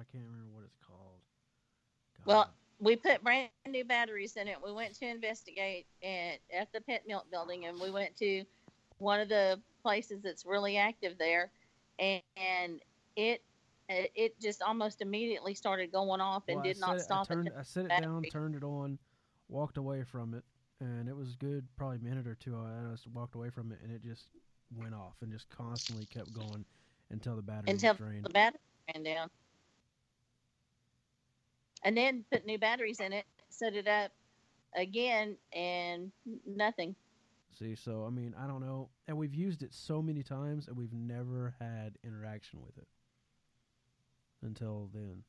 I can't remember what it's called. God. Well, we put brand new batteries in it. We went to investigate at the Pet Milk Building, and we went to one of the places that's really active there, and it it just almost immediately started going off Well, and did not stop until I set the it down, battery. turned it on, walked away from it, and it was good. Probably a minute or two. I just walked away from it, and it just went off and just constantly kept going until the battery was Until drained. the battery ran down, and then put new batteries in it, set it up again, and nothing. See, so I mean, I don't know, and we've used it so many times, and we've never had interaction with it until then.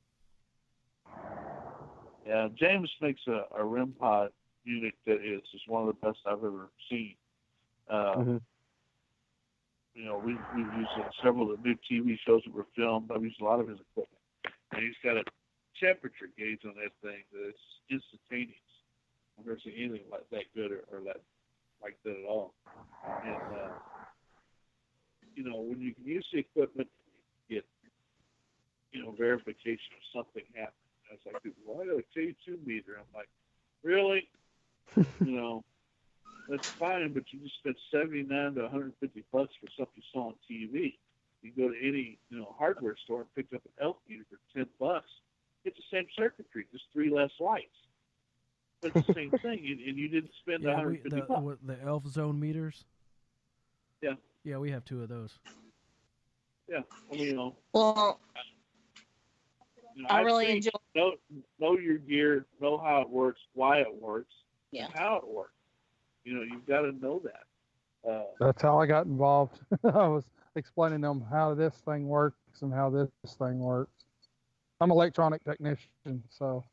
Yeah, James makes a REM pod unit that is just one of the best I've ever seen. Uh, Hmm. we've used it in several of the new TV shows that were filmed. I've used a lot of his equipment, and he's got a temperature gauge on that thing that is instantaneous. I've never seen anything like that good or that like that at all. And when you can use the equipment, you get verification of something happened. And it's like, well, I got a K2 meter. I'm like, really? You know, that's fine, but you just spent 79 to 150 bucks for something you saw on TV. You go to any hardware store and pick up an elf meter for 10 bucks. It's the same circuitry, just three less lights. But it's the same thing, and you didn't spend Yeah, 150 bucks. the Elf Zone meters. Yeah, Yeah, we have two of those. yeah. I mean, Well, I I'd really say enjoy. know your gear, know how it works, why it works, and Yeah. how it works. You've got to know that. That's how I got involved. I was explaining to them how this thing works and how this thing works. I'm an electronic technician, so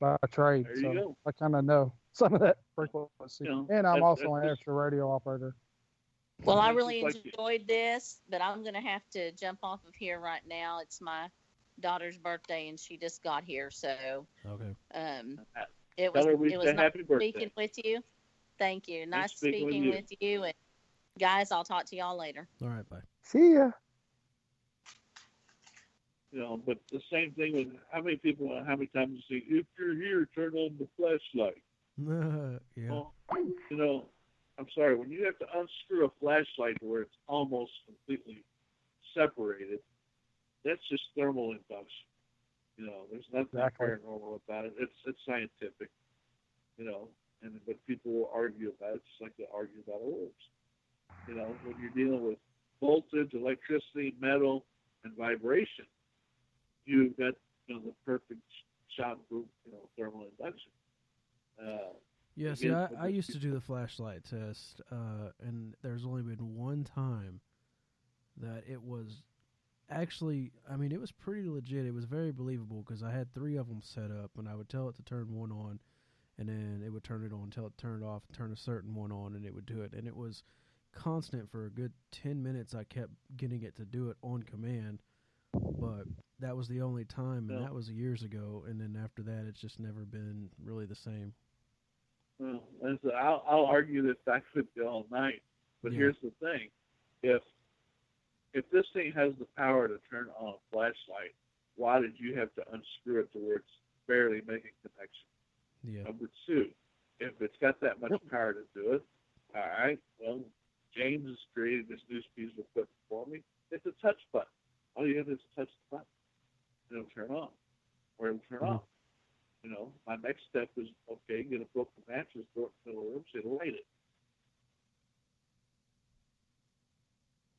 by trade, There you so go. I kind of know some of that frequency. And I'm also an That's amateur radio operator. Well, I that's really just like enjoyed this, but I'm going to have to jump off of here right now. It's my daughter's birthday, and she just got here, so Okay. um, tell her we it was say nice happy speaking birthday. with you. Thank you. Nice Nice speaking with speaking you. with you, and guys, I'll talk to y'all later. All right. Bye. See ya. But the same thing with how many people, how many times you say, if you're here, turn on the flashlight. Yeah. Well, I'm sorry, when you have to unscrew a flashlight where it's almost completely separated, that's just thermal induction. There's nothing Exactly. paranormal about it. It's scientific. But people will argue about it just like they argue about orbs. When you're dealing with voltage, electricity, metal, and vibration, you've got the perfect shock-proof thermal induction. Uh, Yeah. See, again, I used to do the flashlight test, and there's only been one time that it was actually. I mean, it was pretty legit. It was very believable because I had three of them set up, and I would tell it to turn one on, and then it would turn it on until it turned off, and turn a certain one on, and it would do it. And it was constant for a good 10 minutes. I kept getting it to do it on command, but that was the only time, and well, that was years ago. And then after that, it's just never been really the same. and so I'll argue this fact with you all night. But Yeah. here's the thing: if this thing has the power to turn on a flashlight, why did you have to unscrew it to where it's barely making connection? Yeah. Number two, if it's got that much power to do it, all right. Well, James has created this new piece of equipment for me. It's a touch button. All you have to do is touch the button, and it'll turn on, or it'll turn Mhm. off. My next step is okay. Get a broken mattress, throw it in the middle of the room, so it'll light it.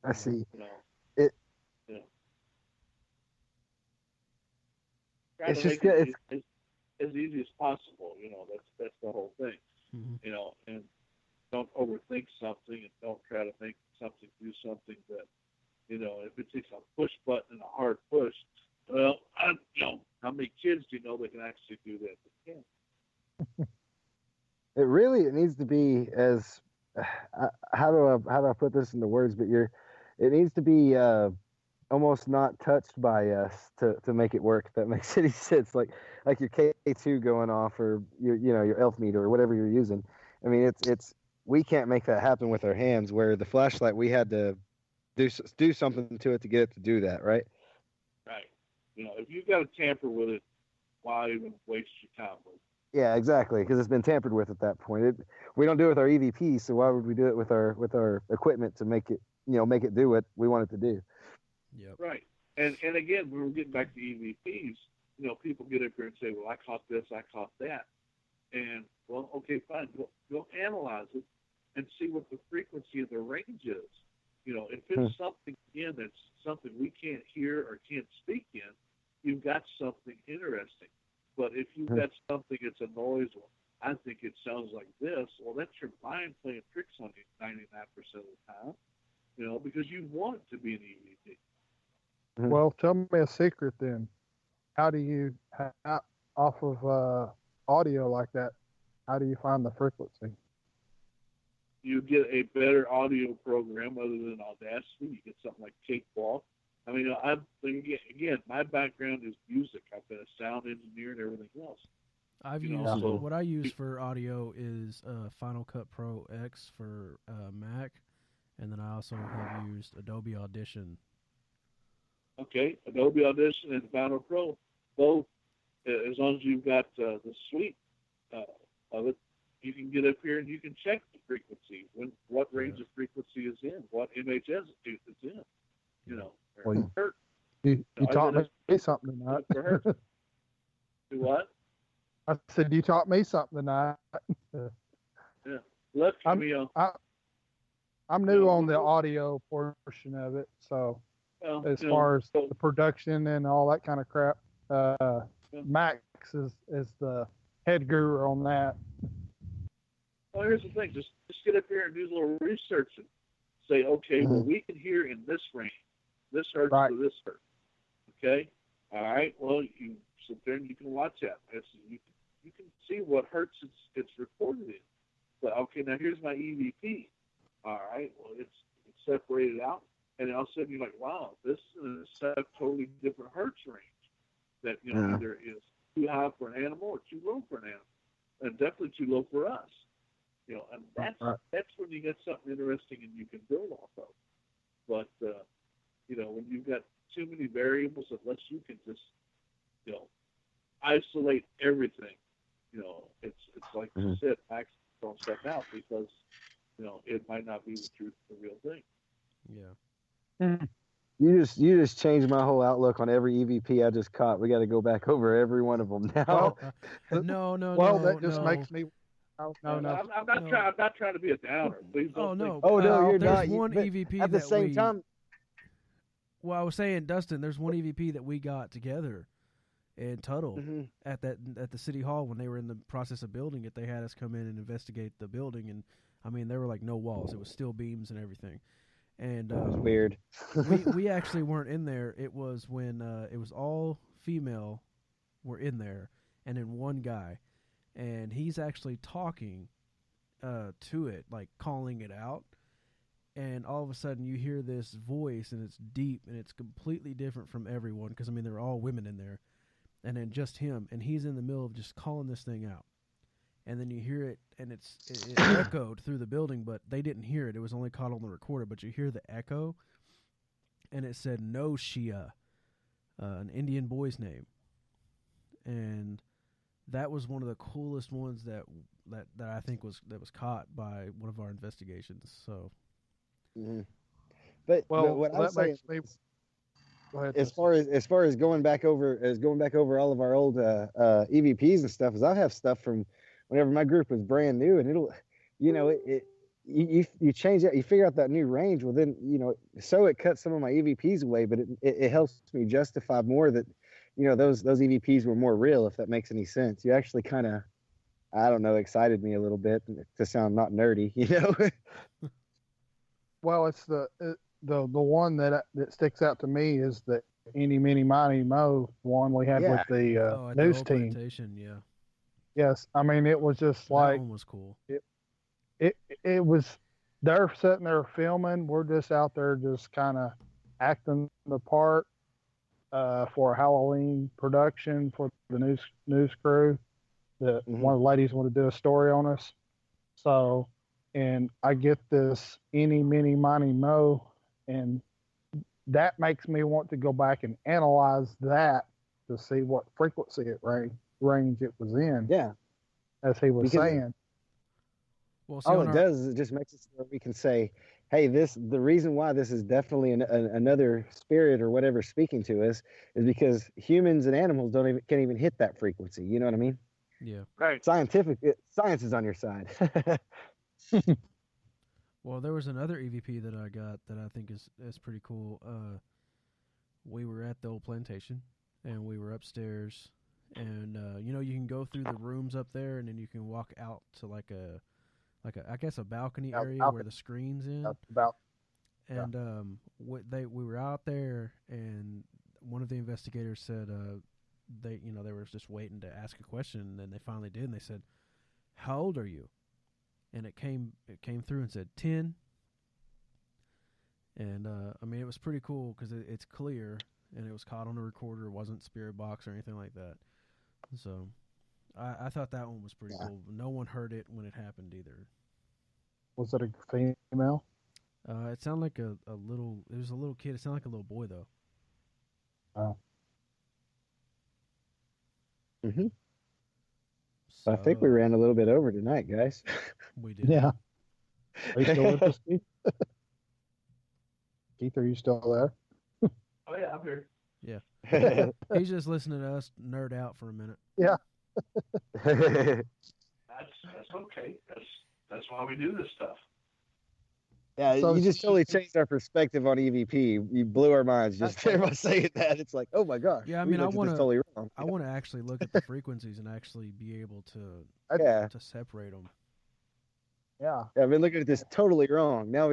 I see. You know, It you know, trying it's to just make it good. It's as easy as possible. That's the whole thing. Hmm. And don't overthink something, and don't try to make something do something that if it takes a push button and a hard push. Well, how many kids do you know that can actually do that? They can't. it needs to be as how do I put this into words? But it needs to be almost not touched by us to make it work. If that makes any sense. Like your K2 going off, or your elf meter or whatever you're using. I mean, it's we can't make that happen with our hands. Where the flashlight, we had to do something to it to get it to do that, right? Right. If you've got to tamper with it, why even waste your time with it? Yeah, exactly, because it's been tampered with at that point. We don't do it with our EVPs, so why would we do it with our equipment to make it do what we want it to do? Yep. Right. And again, when we're getting back to EVPs, people get up here and say, well, I caught this, I caught that. And, well, okay, fine. Go analyze it and see what the frequency of the range is. If it's something, again, that's something we can't hear or can't speak in, you've got something interesting. But if you've got something that's a noise, well, I think it sounds like this, well, that's your mind playing tricks on you 99% of the time, because you want it to be an EVP. Well, tell me a secret then. How do you, off of audio like that, how do you find the frequency? You get a better audio program other than Audacity. You get something like Cakewalk. I mean, again, my background is music. I've been a sound engineer and everything else. What I use for audio is Final Cut Pro X for Mac, and then I also have used Adobe Audition. Okay, Adobe Audition and Final Pro, both, as long as you've got the suite of it, you can get up here and you can check the frequency, what range of frequency is in, what MHS it's in. Well, you taught me something tonight. Do what? I said you taught me something tonight. Yeah, I'm new on the audio portion of it, so as far as the production and all that kind of crap, Max is the head guru on that. Well, here's the thing: just get up here and do a little research and say, okay, well, we can hear in this range, this hertz to this hertz. Okay, all right. Well, you sit there and you can watch that. You can see what hertz it's recorded in. But okay, now here's my EVP. All right. Well, it's separated out, and then all of a sudden you're like, wow, this is a totally different hertz range. That either is too high for an animal or too low for an animal, and definitely too low for us. And that's when you get something interesting and you can build off of. But when you've got too many variables, unless you can just isolate everything, it's like you said, Max throwing stuff out because it might not be the real thing. Yeah. You just changed my whole outlook on every EVP I just caught. We got to go back over every one of them now. No. Well, that just makes me. No. I'm not trying to be a downer. Please don't. No. Oh no, you're there's not. One EVP at the same time. Well, I was saying, Dustin, there's one EVP that we got together in Tuttle at the city hall when they were in the process of building it. They had us come in and investigate the building, and I mean, there were like no walls; it was steel beams and everything. And it was weird. we actually weren't in there. It was when it was all female were in there, and then one guy. And he's actually talking to it, like calling it out. And all of a sudden you hear this voice, and it's deep, and it's completely different from everyone, because, I mean, they're all women in there. And then just him, and he's in the middle of just calling this thing out. And then you hear it, and it echoed through the building, but they didn't hear it. It was only caught on the recorder, but you hear the echo, and it said, "No Shia," an Indian boy's name. And that was one of the coolest ones that I think was caught by one of our investigations. So, but what I'm saying, as far as going back over all of our old EVPs and stuff, is I have stuff from whenever my group was brand new, and it'll, you change that, you figure out that new range. Well, then so it cuts some of my EVPs away, but it helps me justify more that. Those EVPs were more real, if that makes any sense. You actually kind of, I don't know, excited me a little bit to sound not nerdy, Well, it's the one that sticks out to me is the Eeny, Meeny, Miny, Mo one we had with the news team. Yeah. Yes, I mean it was just that like one was cool. It was. They're sitting there filming. We're just out there, just kind of acting the part. For a Halloween production for the news crew, one of the ladies wanted to do a story on us. So, and I get this Eeny, Meeny, Miny, Mo, and that makes me want to go back and analyze that to see what frequency range it was in, Yeah, as he was because saying. Well, see, all on it our, does is it just makes it so that we can say, hey, the reason why this is definitely another spirit or whatever speaking to us is because humans and animals can't even hit that frequency. You know what I mean? yeah. Right. Science is on your side. Well, there was another EVP that I got that I think is pretty cool. We were at the old plantation, and we were upstairs, and you can go through the rooms up there, and then you can walk out to like a I guess a balcony Yeah, area balcony. where the screen's in. That's about And we were out there, and one of the investigators said they were just waiting to ask a question, and then they finally did, and they said, "How old are you?" And it came through and said 10. And I mean, it was pretty cool because it's clear, and it was caught on a recorder. It wasn't spirit box or anything like that. So I thought that one was pretty cool. No one heard it when it happened either. Was it a female? It sounded like a little. It was a little kid. It sounded like a little boy though. Oh. Hmm. So I think we ran a little bit over tonight, guys. We did. Yeah. Are you still with us, Keith? Keith, are you still there? Oh yeah, I'm here. He's just listening to us nerd out for a minute. That's okay. That's why we do this stuff. Yeah, So you just totally changed our perspective on EVP. You blew our minds just there by saying that. It's like, oh my gosh. Yeah, I we mean, I looked at this wanna- totally wrong. I want to actually look at the frequencies and actually be able to Yeah. separate them. Yeah. I've been looking at this totally wrong. Now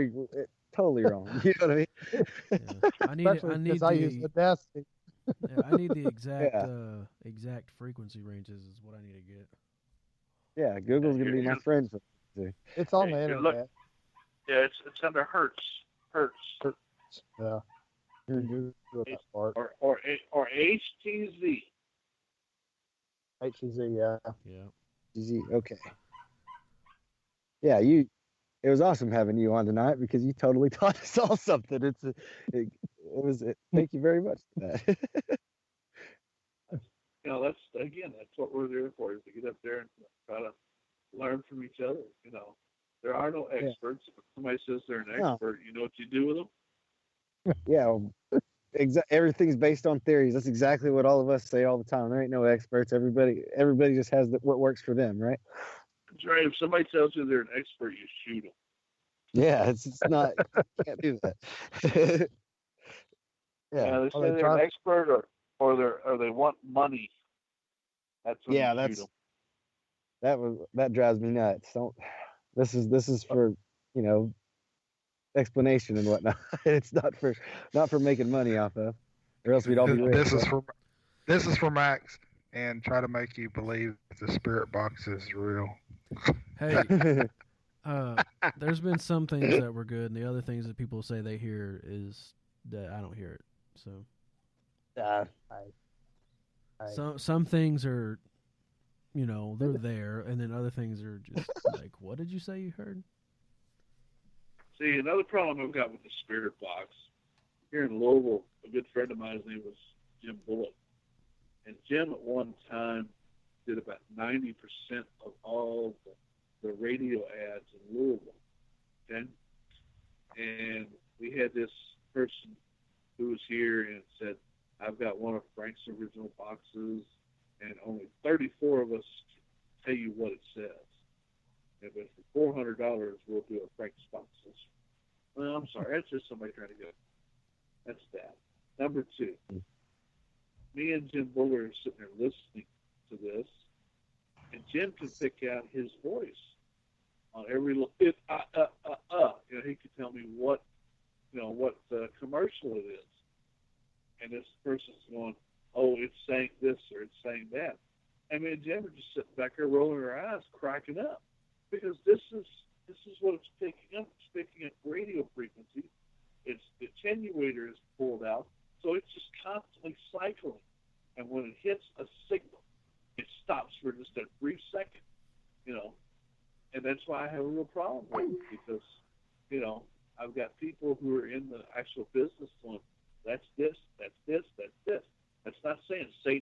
totally wrong. You know what I mean? Yeah. I need Especially because I use the Audacity. I need the exact Yeah. exact frequency ranges is what I need to get. Yeah, Google's gonna be my friend. It's on Hey, the good luck. internet. Yeah, it's under hertz. Yeah. You're good with that part. Or HTZ. HZ, yeah. Yeah. Easy. Okay. Yeah, it was awesome having you on tonight because you totally taught us all something. Thank you very much for that. That's what we're there for, is to get up there and try to learn from each other. There are no experts. If somebody says they're an No. expert, you know what you do with them? Yeah, everything's based on theories. That's exactly what all of us say all the time. There ain't no experts. Everybody just has what works for them, right? That's right. If somebody tells you they're an expert, you shoot them. Yeah, it's not. You can't do that. Yeah, They say Or they they're try- an expert, or they want money. That's when Yeah, you shoot them. that drives me nuts. This is for explanation and whatnot. It's not for making money off of, or else we'd all be rich. This is for Max, and try to make you believe the spirit box is real. Hey, there's been some things that were good, and the other things that people say they hear is that I don't hear it. So some things are, they're there, and then other things are just like, what did you say you heard? See, another problem I've got with the spirit box here in Louisville, a good friend of mine's name was Jim Bullock, and Jim at one time did about 90% of all the radio ads in Louisville. Okay, and we had this person who was here and said, "I've got one of Frank's original boxes, and only 34 of us tell you what it says. And but for $400, we'll do a Frank's boxes." Well, I'm sorry, that's just somebody trying to get. That's that. Number two, me and Jim Buller are sitting there listening to this, and Jim can pick out his voice on every little he could tell me what commercial it is, and this person's going, "Oh, it's saying this or it's saying that." I mean, Jim are just sitting back there rolling her eyes, cracking up, because this is what it's picking up. It's picking up radio frequency. Its attenuator is pulled out, so it's just constantly cycling. And when it hits a signal, it stops for just a brief second, And that's why I have a real problem with it, because, I've got people who are in the actual business going, "That's this, that's this, that's this." That's not saying Satan